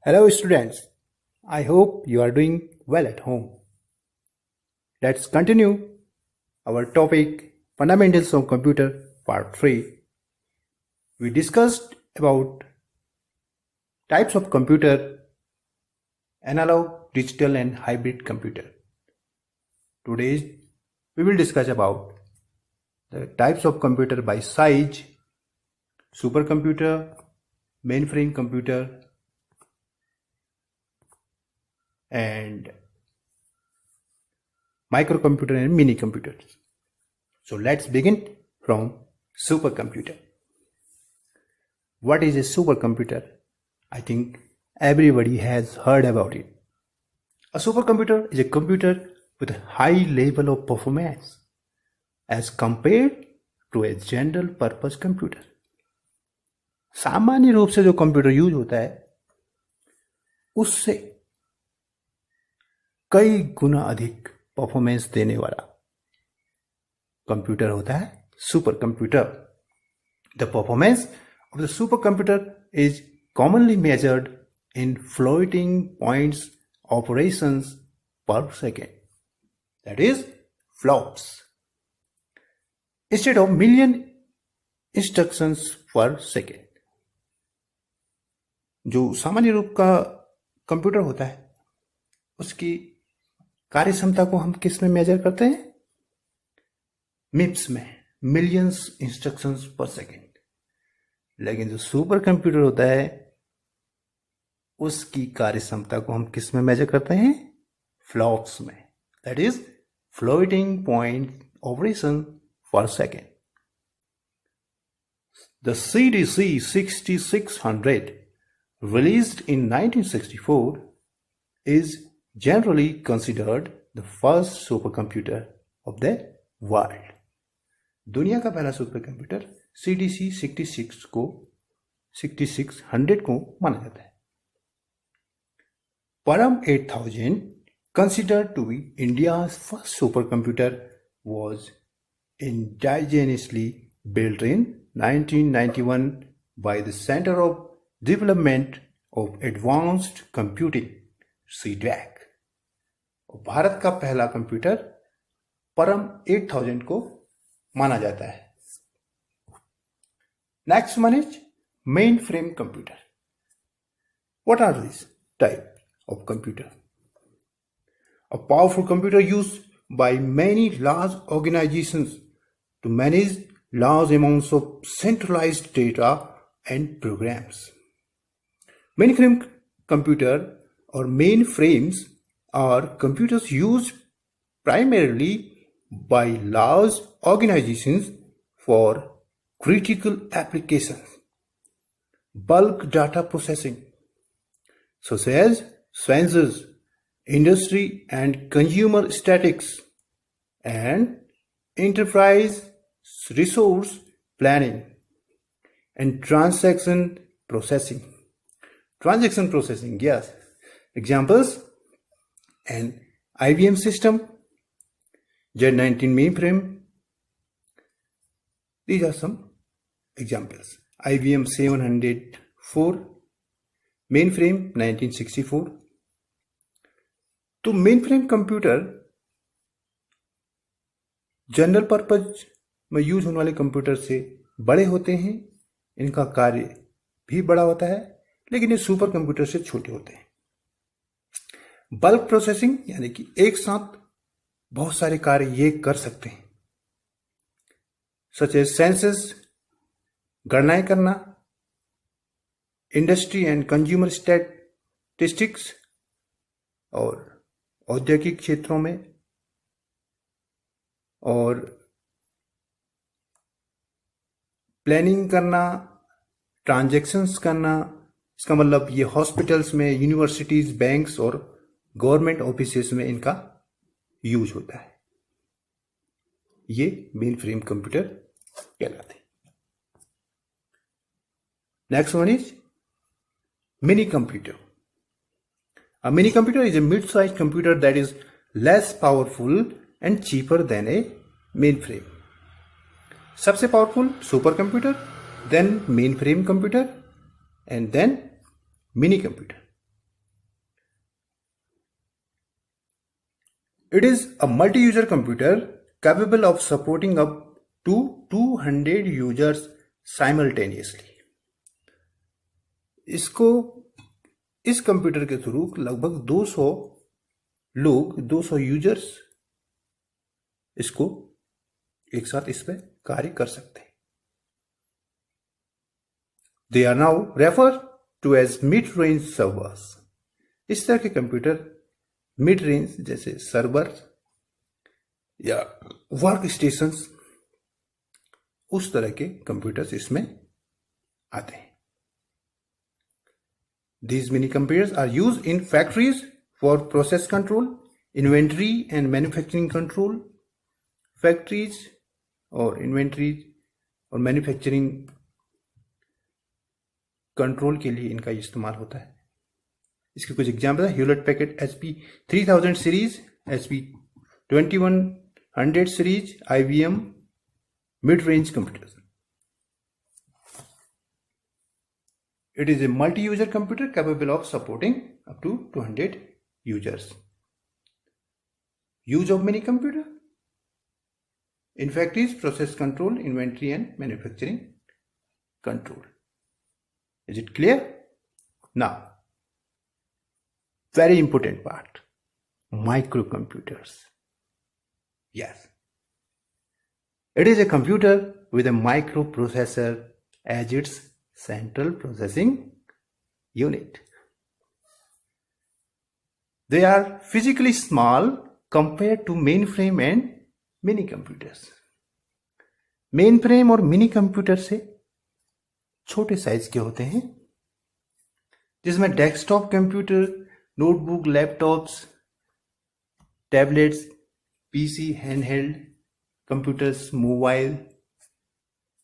Hello, students. I hope you are doing well at home. Let's continue our topic Fundamentals of Computer Part 3. We discussed about types of computer, analog, digital, and hybrid computer. Today, we will discuss about the types of computer by size, supercomputer, mainframe computer, and microcomputer and mini computers. So let's begin from supercomputer. What is a supercomputer? I think everybody has heard about it. A supercomputer is a computer with a high level of performance as compared to a general purpose computer. सामान्य रूप से जो computer use होता है उससे कई गुना अधिक performance देने वाला कंप्यूटर होता है super computer. The performance of the super computer is commonly measured in floating points operations per second, that is flops, instead of million instructions per second. जो सामान्य रूप का कंप्यूटर होता है उसकी कार्य क्षमता को हम किस में मेजर करते हैं? मिप्स में, मिलियंस इंस्ट्रक्शंस पर सेकेंड. लेकिन जो सुपर कंप्यूटर होता है उसकी कार्य क्षमता को हम किस में मेजर करते हैं? फ्लॉप्स में, that is floating point operation पर second. The CDC 6600 released in 1964 is generally considered the first supercomputer of the world. दुनिया का पहला सुपर कंप्यूटर CDC 6600 को माना जाता है. Param 8000, considered to be India's first supercomputer, was indigenously built in 1991 by the Center of Development of Advanced Computing, CDAC. और भारत का पहला कंप्यूटर परम 8000 को माना जाता है. Next one is main frame computer. What are these type of computer? A powerful computer used by many large organizations to manage large amounts of centralized data and programs. Mainframe computer or mainframes are computers used primarily by large organizations for critical applications, bulk data processing, such as sensors, industry and consumer statistics, and enterprise resource planning and transaction processing. Transaction processing, yes. Examples: an IBM system, Z19 mainframe. These are some examples. IBM 704 mainframe 1964. तो mainframe computer general purpose में use होने वाले computer से बड़े होते हैं. इनका कार्य भी बड़ा होता है, लेकिन ये सुपर कंप्यूटर से छोटे होते हैं. बल्क प्रोसेसिंग यानी कि एक साथ बहुत सारे कार्य ये कर सकते हैं, सच एज सेंसस, गणनाएं करना, इंडस्ट्री एंड कंज्यूमर स्टैटिस्टिक्स, और औद्योगिक क्षेत्रों में, और प्लानिंग करना, ट्रांजैक्शंस करना. इसका मतलब ये हॉस्पिटल्स में, यूनिवर्सिटीज, बैंक्स और गवर्नमेंट ऑफिसेस में इनका यूज होता है. ये मेन फ्रेम कंप्यूटर कहलाते हैं. Next one is mini computer. A mini computer is a mid-sized computer that is less powerful and cheaper than a mainframe. सबसे powerful super computer, then mainframe computer, and then mini computer. It is a multi-user computer capable of supporting up to 200 users simultaneously. इस computer के through लगभग 200 लोग, 200 users इसको एक साथ इस पे कार्य कर सकते हैं. They are now referred to as mid-range servers. इस तरह के कंप्यूटर मिड रेंज जैसे सर्वर या वर्क स्टेशंस, उस तरह के कंप्यूटर्स इसमें आते हैं. These mini computers are used in factories for process control, inventory and manufacturing control. Factories और इन्वेंट्री और मैन्युफैक्चरिंग कंट्रोल के लिए इनका इस्तेमाल होता है. इसके कुछ एग्जाम्पल है. Hewlett packet HP 3000 series, HP 2100 series, IBM mid range computers. It is a multi-user computer capable of supporting up to 200 users. Use of mini computer in factories, process control, inventory and manufacturing control. Is it clear? Now, very important part, microcomputers. Yes, it is a computer with a microprocessor as its central processing unit. They are physically small compared to mainframe and mini computers. Mainframe और mini computer से छोटे size के होते हैं, जिसमें desktop computer, notebook, laptops, tablets, PC, handheld computers, mobile,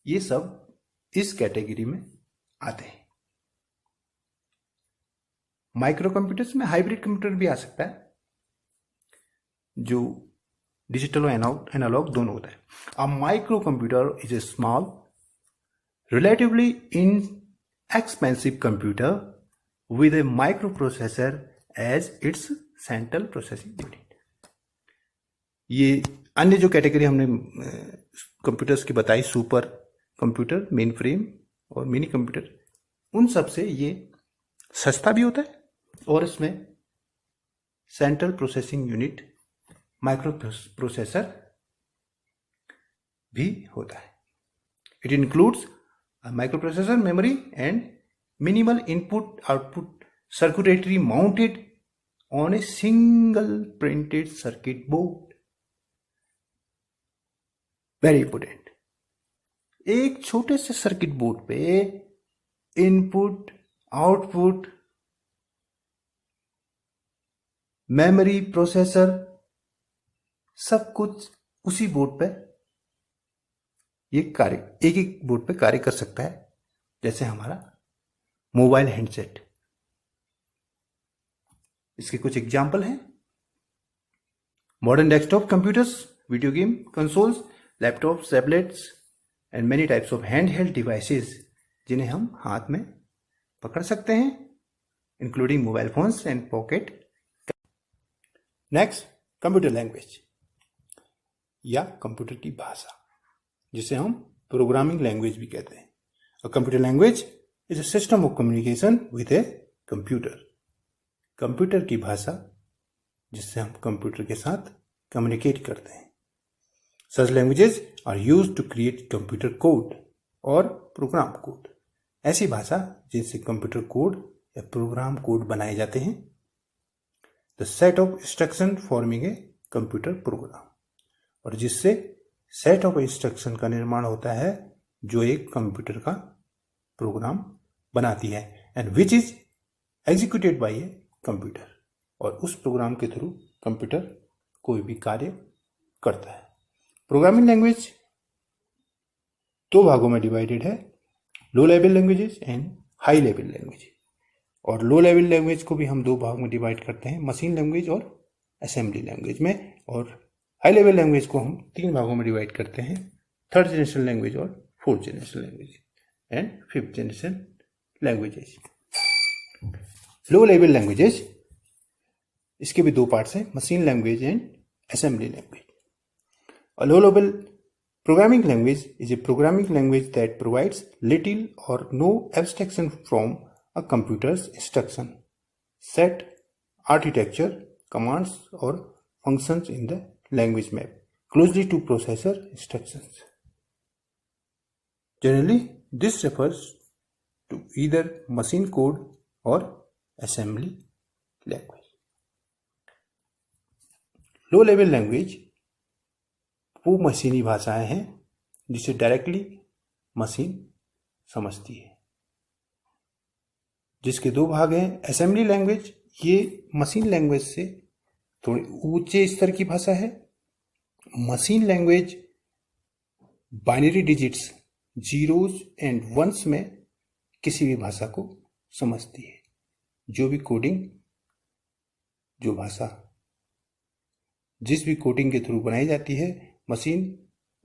ये सब इस कैटेगरी में आते हैं. माइक्रो कंप्यूटर्स में हाइब्रिड कंप्यूटर भी आ सकता है, जो डिजिटल और एनालॉग दोनों होता है. A micro computer is a small, relatively inexpensive computer with a microprocessor as its central processing unit. ये अन्य जो कैटेगरी हमने कंप्यूटर्स की बताई, सुपर कंप्यूटर, मेन फ्रेम और मिनी कंप्यूटर, उन सब से ये सस्ता भी होता है और इसमें central processing unit, micro processor भी होता है. It includes a microprocessor, memory and minimal input-output circuitry mounted on a single printed circuit board. Very important. एक छोटे से सर्किट बोर्ड पे इनपुट, आउटपुट, मेमोरी, प्रोसेसर, सब कुछ उसी बोर्ड पे ये कार्य, एक एक बोर्ड पे कार्य कर सकता है, जैसे हमारा मोबाइल हैंडसेट. इसके कुछ एग्जाम्पल हैं. Modern desktop computers, video game consoles, laptops, tablets and many types of handheld devices, जिन्हें हम हाथ में पकड़ सकते हैं, including mobile phones and pocket. Next, computer language या कंप्यूटर की भाषा, जिसे हम प्रोग्रामिंग लैंग्वेज भी कहते हैं. A computer language is a system of communication with a computer. Computer की भाषा जिससे हम कंप्यूटर के साथ कम्युनिकेट करते हैं. Such languages are used to create computer code और प्रोग्राम कोड. ऐसी भाषा जिनसे कंप्यूटर कोड या प्रोग्राम कोड बनाए जाते हैं. The set of instruction forming a computer program, और जिससे सेट ऑफ इंस्ट्रक्शन का निर्माण होता है जो एक कंप्यूटर का प्रोग्राम बनाती है, and which is executed by a computer. और उस प्रोग्राम के थ्रू कंप्यूटर कोई भी कार्य करता है. प्रोग्रामिंग लैंग्वेज दो भागों में डिवाइडेड है, low level languages and high level language. और लो लेवल लैंग्वेज को भी हम दो भाग में डिवाइड करते हैं, मशीन लैंग्वेज और असेंबली लैंग्वेज में. और हाई लेवल लैंग्वेज को हम तीन भागों में डिवाइड करते हैं, थर्ड जनरेशन लैंग्वेज और fourth generation language and fifth generation languages. Low level languages, इसके भी दो पार्ट्स हैं, machine language and assembly language. A low-level programming language is a programming language that provides little or no abstraction from a computer's instruction set, architecture, commands, or functions in the language map closely to processor instructions. Generally, this refers to either machine code or assembly language. Low level language वो मशीनी भाषाएं हैं जिसे directly machine समझती है, जिसके दो भाग हैं। असेंबली लैंग्वेज ये मशीन लैंग्वेज से थोड़ी ऊंचे स्तर की भाषा है। Machine language binary digits, zeros and ones में किसी भी भाषा को समझती है। जो भी कोडिंग, जो भाषा जिस भी कोडिंग के थ्रू बनाई जाती है, मशीन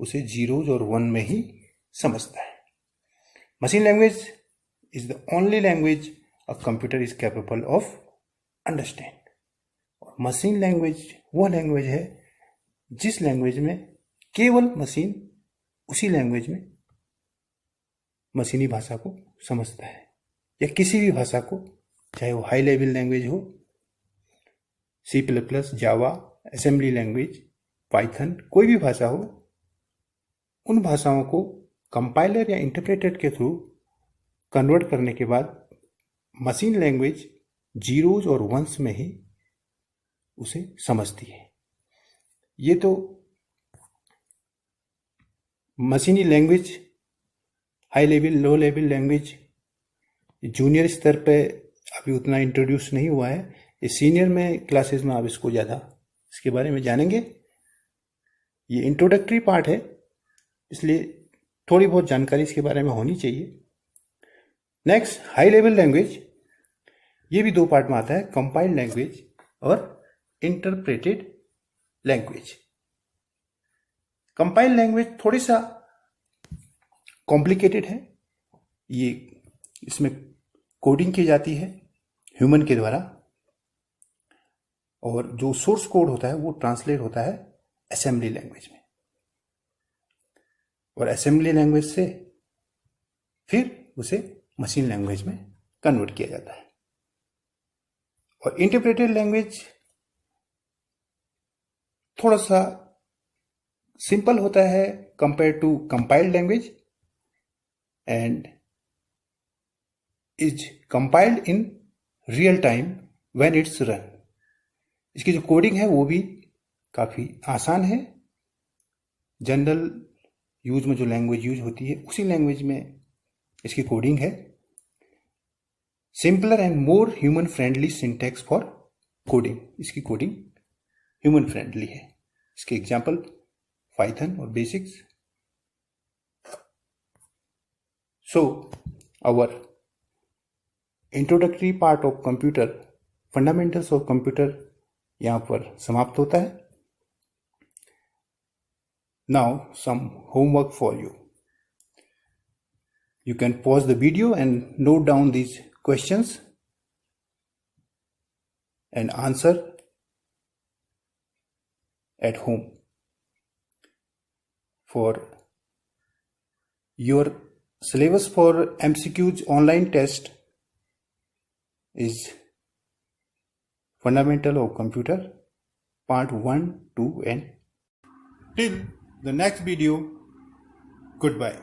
उसे जीरोज और वन में ही समझता है। Machine language is the only language a computer is capable of understand. और मशीन लैंग्वेज वह लैंग्वेज है जिस लैंग्वेज में केवल मशीन उसी लैंग्वेज में मशीनी भाषा को समझता है, या किसी भी भाषा को, चाहे वो हाई लेवल लैंग्वेज हो, C++, जावा, असेंबली लैंग्वेज, पाइथन, कोई भी भाषा हो, उन भाषाओं को कंपाइलर या इंटरप्रेटर के थ्रू कन्वर्ट करने के बाद मशीन लैंग्वेज जीरोज और वंस में ही उसे समझती है। ये तो मशीनी language, high level, low level language junior स्तर पे अभी उतना इंट्रोड्यूस नहीं हुआ है। ये सीनियर में क्लासेस में आप इसको ज़्यादा इसके बारे में जानेंगे। ये इंट्रोडक्टरी पार्ट है, इसलिए थोड़ी बहुत जानकारी इसके बारे में होनी चाहिए। नेक्स्ट, हाई लेवल लैंग्वेज, ये भी दो पार्ट में आता है, कंपाइल्ड लैंग्वेज और इंटरप्रेटेड लैंग्वेज। कंपाइल्ड लैंग्वेज थोड़ी सा कॉम्प्लिकेटेड है। ये इसमें कोडिंग की जाती है ह्यूमन के द्वारा, और जो सोर्स कोड होता है वो ट्रांसलेट होता है असेंबली लैंग्वेज में, और असेंबली लैंग्वेज से फिर उसे मशीन लैंग्वेज में कन्वर्ट किया जाता है। और इंटरप्रेटेड लैंग्वेज थोड़ा सा सिंपल होता है compare to compiled language, and is compiled in real time when it's run. इसकी जो कोडिंग है वो भी काफ़ी आसान है। जनरल यूज में जो लैंग्वेज यूज होती है उसी लैंग्वेज में इसकी कोडिंग है। Simpler and more human friendly syntax for coding, इसकी कोडिंग ह्यूमन फ्रेंडली है। इसके एग्जाम्पल पाइथन और basics. So our introductory part of computer, fundamentals of computer यहाँ पर समाप्त होता है। Now some homework for you. You can pause the video and note down these questions and answer at home. For your syllabus for MCQs online test is Fundamental of Computer Part 1, 2 and till the next video. Goodbye.